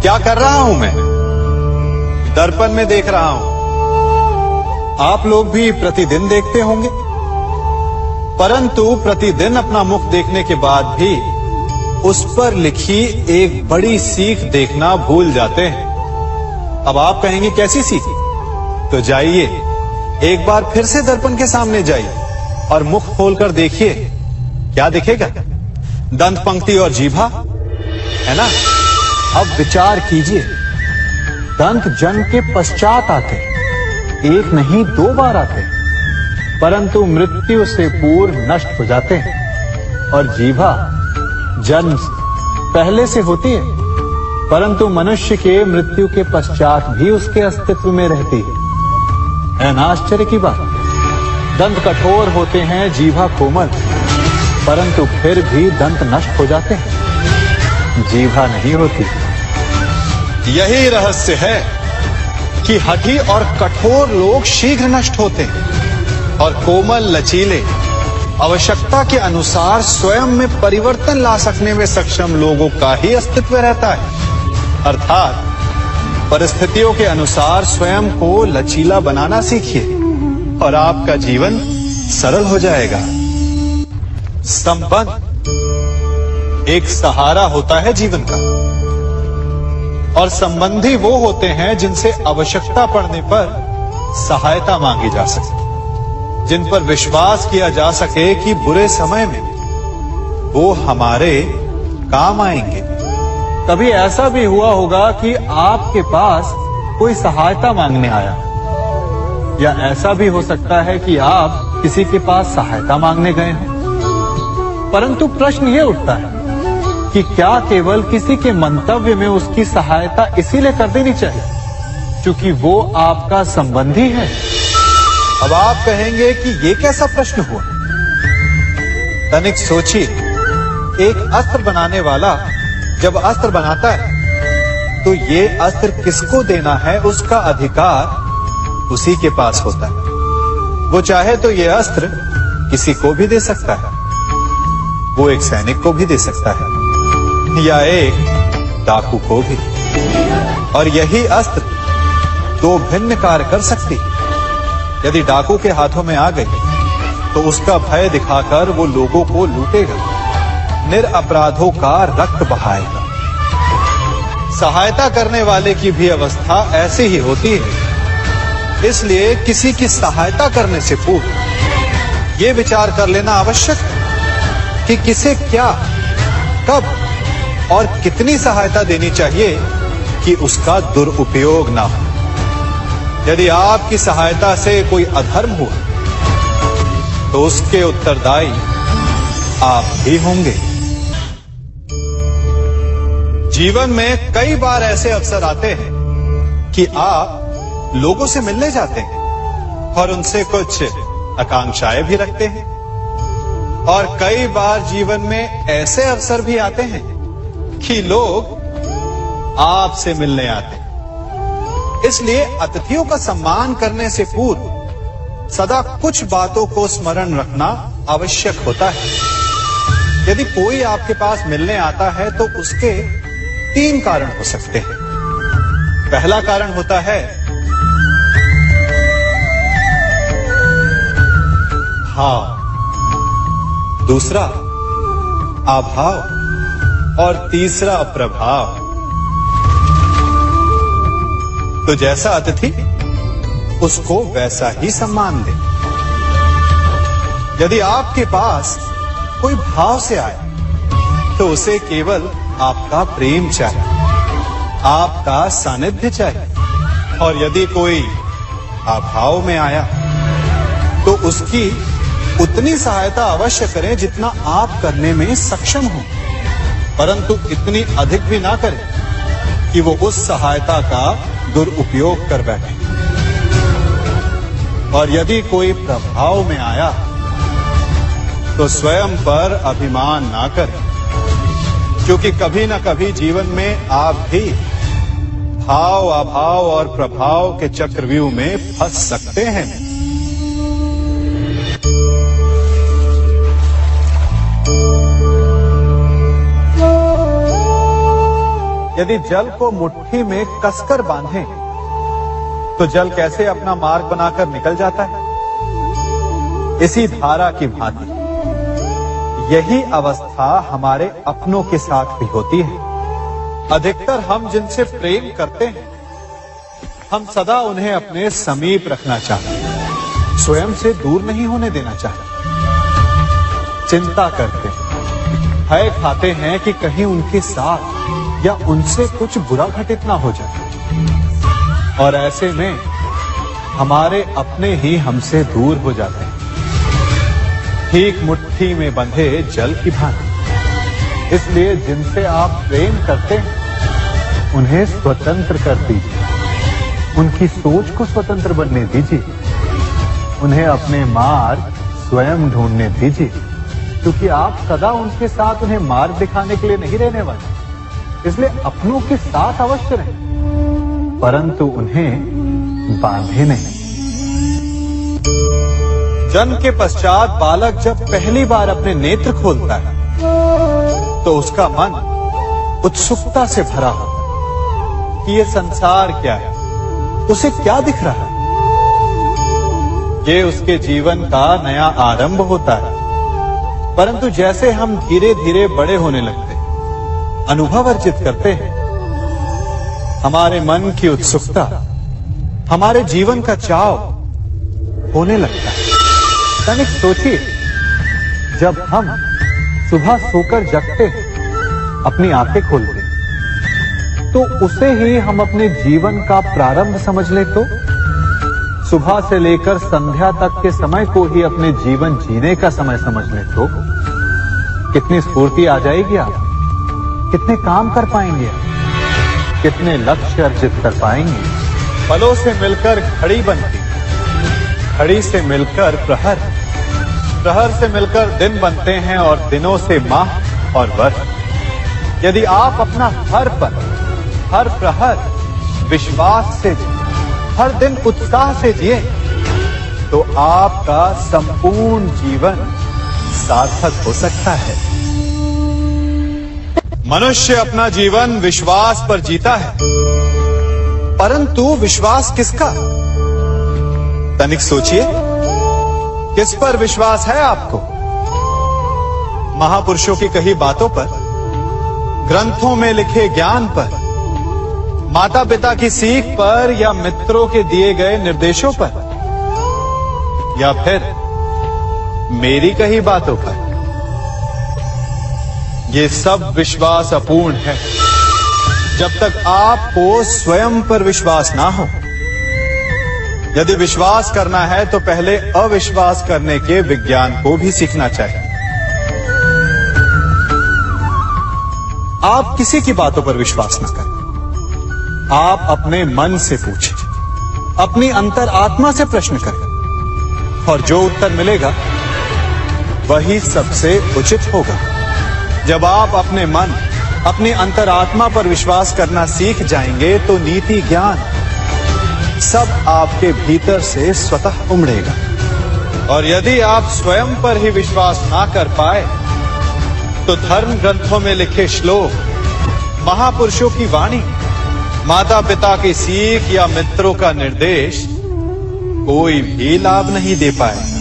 क्या कर रहा हूं मैं? दर्पण में देख रहा हूं। आप लोग भी प्रतिदिन देखते होंगे, परंतु प्रतिदिन अपना मुख देखने के बाद भी उस पर लिखी एक बड़ी सीख देखना भूल जाते हैं। अब आप कहेंगे कैसी सीख? तो जाइए, एक बार फिर से दर्पण के सामने जाइए और मुख खोलकर देखिए, क्या दिखेगा? दंत पंक्ति और जीभा, है ना? अब विचार कीजिए, दंत जन्म के पश्चात आते, एक नहीं 2 बार आते, परंतु मृत्यु से पूर्व नष्ट हो जाते हैं। और जीभा जन्म पहले से होती है, परंतु मनुष्य के मृत्यु के पश्चात भी उसके अस्तित्व में रहती है ना? आश्चर्य की बात। दंत कठोर होते हैं, जीभा कोमल, परंतु फिर भी दंत नष्ट हो जाते हैं, जीभा नहीं होती। यही रहस्य है कि हठी और कठोर लोग शीघ्र नष्ट होते हैं और कोमल लचीले आवश्यकता के अनुसार स्वयं में परिवर्तन ला सकने में सक्षम लोगों का ही अस्तित्व रहता है। अर्थात परिस्थितियों के अनुसार स्वयं को लचीला बनाना सीखिए और आपका जीवन सरल हो जाएगा। संबंध एक सहारा होता है जीवन का, और संबंधी वो होते हैं जिनसे आवश्यकता पड़ने पर सहायता मांगी जा सके, जिन पर विश्वास किया जा सके कि बुरे समय में वो हमारे काम आएंगे। कभी ऐसा भी हुआ होगा कि आपके पास कोई सहायता मांगने आया, या ऐसा भी हो सकता है कि आप किसी के पास सहायता मांगने गए हो, परंतु प्रश्न ये उठता है कि क्या केवल किसी के मंतव्य में उसकी सहायता इसीलिए कर देनी चाहिए क्योंकि वो आपका संबंधी है? अब आप कहेंगे कि ये कैसा प्रश्न हुआ? तनिक सोचिए, एक अस्त्र बनाने वाला जब अस्त्र बनाता है तो ये अस्त्र किसको देना है उसका अधिकार उसी के पास होता है। वो चाहे तो ये अस्त्र किसी को भी दे सकता है, वो एक सैनिक को भी दे सकता है या एक डाकू को भी, और यही अस्त्र 2 भिन्न कार्य कर सकती है। यदि डाकू के हाथों में आ गई तो उसका भय दिखाकर वो लोगों को लूटेगा, निरपराधों का रक्त बहाएगा। सहायता करने वाले की भी अवस्था ऐसी ही होती है। इसलिए किसी की सहायता करने से पूर्व ये विचार कर लेना आवश्यक है कि किसे क्या, कब और कितनी सहायता देनी चाहिए कि उसका दुरुपयोग ना हो। यदि आपकी सहायता से कोई अधर्म हुआ तो उसके उत्तरदायी आप ही होंगे। जीवन में कई बार ऐसे अवसर आते हैं कि आप लोगों से मिलने जाते हैं और उनसे कुछ आकांक्षाएं भी रखते हैं, और कई बार जीवन में ऐसे अवसर भी आते हैं कि लोग आपसे मिलने आते हैं। इसलिए अतिथियों का सम्मान करने से पूर्व सदा कुछ बातों को स्मरण रखना आवश्यक होता है। यदि कोई आपके पास मिलने आता है तो उसके 3 कारण हो सकते हैं। पहला कारण होता है भाव, दूसरा अभाव और तीसरा प्रभाव। तो जैसा अतिथि उसको वैसा ही सम्मान दे। यदि आपके पास कोई भाव से आए तो उसे केवल आपका प्रेम चाहिए, आपका सानिध्य चाहिए, और यदि कोई अभाव में आया तो उसकी उतनी सहायता अवश्य करें जितना आप करने में सक्षम हो, परंतु इतनी अधिक भी ना करें कि वो उस सहायता का दुरुपयोग कर बैठे। और यदि कोई प्रभाव में आया तो स्वयं पर अभिमान ना करें, क्योंकि कभी ना कभी जीवन में आप भी भाव, अभाव और प्रभाव के चक्रव्यूह में फंस सकते हैं। यदि जल को मुट्ठी में कसकर बांधें, तो जल कैसे अपना मार्ग बनाकर निकल जाता है? इसी धारा की भांति यही अवस्था हमारे अपनों के साथ भी होती है। अधिकतर हम जिनसे प्रेम करते हैं, हम सदा उन्हें अपने समीप रखना चाहते हैं, स्वयं से दूर नहीं होने देना चाहते। चिंता करते हैं, भय खाते हैं कि कहीं उनके साथ या उनसे कुछ बुरा घटित ना हो जाए, और ऐसे में हमारे अपने ही हमसे दूर हो जाते हैं, ठीक मुट्ठी में बंधे जल की भांति। इसलिए जिनसे आप प्रेम करते हैं, उन्हें स्वतंत्र कर दीजिए, उनकी सोच को स्वतंत्र बनने दीजिए, उन्हें अपने मार्ग स्वयं ढूंढने दीजिए, क्योंकि आप सदा उनके साथ उन्हें मार्ग दिखाने के लिए नहीं रहने वाले। इसलिए अपनों के साथ अवश्य रहें, परंतु उन्हें बांधे नहीं। जन्म के पश्चात बालक जब पहली बार अपने नेत्र खोलता है, तो उसका मन उत्सुकता से भरा होता है कि ये संसार क्या है, उसे क्या दिख रहा है। ये उसके जीवन का नया आरंभ होता है। परंतु जैसे हम धीरे धीरे बड़े होने लगते हैं, अनुभव अर्जित करते हैं, हमारे मन की उत्सुकता, हमारे जीवन का चाव होने लगता है। तनिक सोचिए, जब हम सुबह सोकर जगते हैं, अपनी आंखें खोलते हैं, तो उसे ही हम अपने जीवन का प्रारंभ समझ ले, तो सुबह से लेकर संध्या तक के समय को ही अपने जीवन जीने का समय समझ ले, तो कितनी स्फूर्ति आ जाएगी। आप कितने काम कर पाएंगे, कितने लक्ष्य अर्जित कर पाएंगे। पलों से मिलकर घड़ी बनती, घड़ी से मिलकर प्रहर, प्रहर से मिलकर दिन बनते हैं, और दिनों से माह और वर्ष। यदि आप अपना हर पल, हर प्रहर विश्वास से जिए, हर दिन उत्साह से जिए, तो आपका संपूर्ण जीवन सार्थक हो सकता है। मनुष्य अपना जीवन विश्वास पर जीता है, परंतु विश्वास किसका? तनिक सोचिए, किस पर विश्वास है आपको? महापुरुषों की कही बातों पर, ग्रंथों में लिखे ज्ञान पर, माता पिता की सीख पर, या मित्रों के दिए गए निर्देशों पर, या फिर मेरी कही बातों पर? ये सब विश्वास अपूर्ण है जब तक आपको स्वयं पर विश्वास ना हो। यदि विश्वास करना है तो पहले अविश्वास करने के विज्ञान को भी सीखना चाहिए। आप किसी की बातों पर विश्वास न करें, आप अपने मन से पूछें, अपनी अंतर आत्मा से प्रश्न करें, और जो उत्तर मिलेगा वही सबसे उचित होगा। जब आप अपने मन, अपनी अंतरात्मा पर विश्वास करना सीख जाएंगे, तो नीति, ज्ञान सब आपके भीतर से स्वतः उमड़ेगा। और यदि आप स्वयं पर ही विश्वास ना कर पाए, तो धर्म ग्रंथों में लिखे श्लोक, महापुरुषों की वाणी, माता पिता की सीख या मित्रों का निर्देश कोई भी लाभ नहीं दे पाएगा।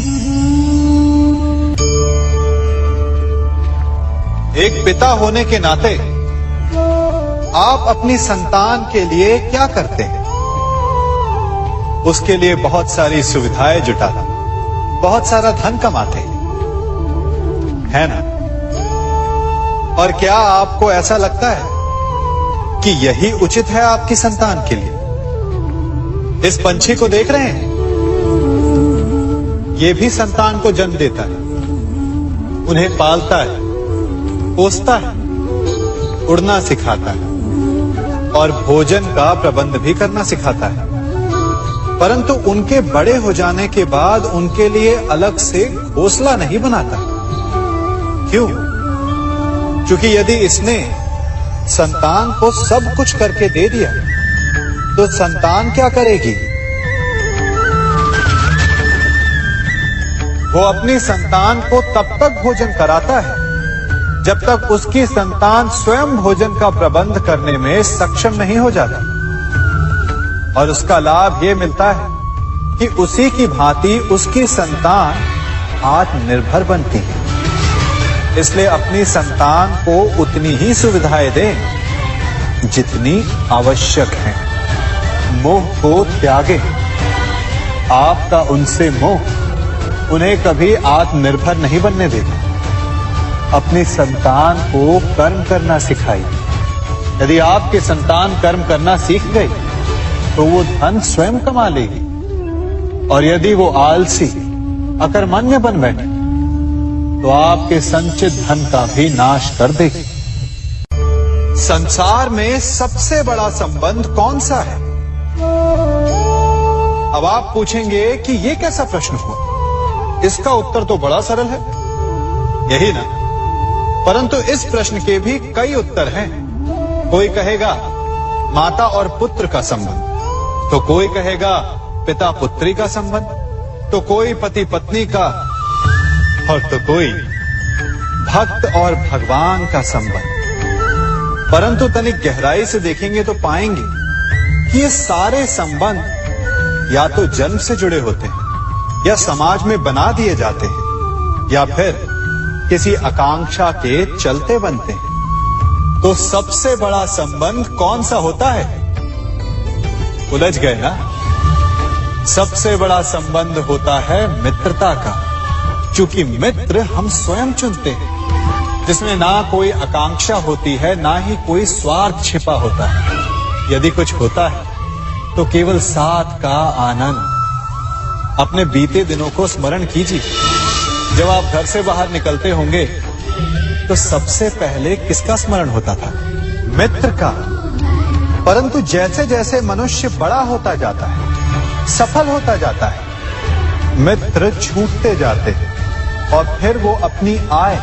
एक पिता होने के नाते आप अपनी संतान के लिए क्या करते हैं? उसके लिए बहुत सारी सुविधाएं जुटाते, बहुत सारा धन कमाते हैं ना? और क्या आपको ऐसा लगता है कि यही उचित है आपकी संतान के लिए? इस पंछी को देख रहे हैं, ये भी संतान को जन्म देता है, उन्हें पालता है, पोसता है, उड़ना सिखाता है, और भोजन का प्रबंध भी करना सिखाता है। परंतु उनके बड़े हो जाने के बाद उनके लिए अलग से घोंसला नहीं बनाता। क्यों? क्योंकि यदि इसने संतान को सब कुछ करके दे दिया, तो संतान क्या करेगी? वो अपनी संतान को तब तक भोजन कराता है जब तक उसकी संतान स्वयं भोजन का प्रबंध करने में सक्षम नहीं हो जाती। और उसका लाभ यह मिलता है कि उसी की भांति उसकी संतान आत्मनिर्भर बनती है। इसलिए अपनी संतान को उतनी ही सुविधाएं दें जितनी आवश्यक हैं। मोह को त्यागें। आपका उनसे मोह उन्हें कभी आत्मनिर्भर नहीं बनने देगा। अपनी संतान को कर्म करना सिखाइए। यदि आपकी संतान कर्म करना सीख गई तो वो धन स्वयं कमा लेगी, और यदि वो आलसी अकर्मण्य बन बैठे तो आपके संचित धन का भी नाश कर देगी। संसार में सबसे बड़ा संबंध कौन सा है? अब आप पूछेंगे कि यह कैसा प्रश्न हुआ? इसका उत्तर तो बड़ा सरल है, यही ना? परंतु इस प्रश्न के भी कई उत्तर हैं। कोई कहेगा माता और पुत्र का संबंध, तो कोई कहेगा पिता पुत्री का संबंध, तो कोई पति पत्नी का, और तो कोई भक्त और भगवान का संबंध। परंतु तनिक गहराई से देखेंगे तो पाएंगे कि ये सारे संबंध या तो जन्म से जुड़े होते हैं, या समाज में बना दिए जाते हैं, या फिर किसी आकांक्षा के चलते बनते हैं। तो सबसे बड़ा संबंध कौन सा होता है? उलझ गए ना? सबसे बड़ा संबंध होता है मित्रता का, क्योंकि मित्र हम स्वयं चुनते हैं, जिसमें ना कोई आकांक्षा होती है, ना ही कोई स्वार्थ छिपा होता है। यदि कुछ होता है तो केवल साथ का आनंद। अपने बीते दिनों को स्मरण कीजिए। जब आप घर से बाहर निकलते होंगे तो सबसे पहले किसका स्मरण होता था? मित्र का। परंतु जैसे जैसे मनुष्य बड़ा होता जाता है, सफल होता जाता है, मित्र छूटते जाते हैं, और फिर वो अपनी आय,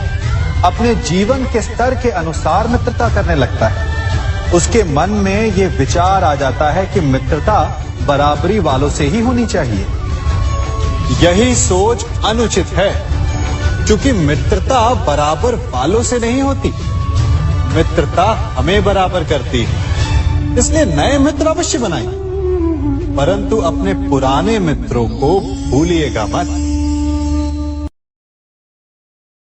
अपने जीवन के स्तर के अनुसार मित्रता करने लगता है। उसके मन में ये विचार आ जाता है कि मित्रता बराबरी वालों से ही होनी चाहिए। यही सोच अनुचित है, क्योंकि मित्रता बराबर वालों से नहीं होती, मित्रता हमें बराबर करती है। इसलिए नए मित्र अवश्य बनाइए, परंतु अपने पुराने मित्रों को भूलिएगा मत।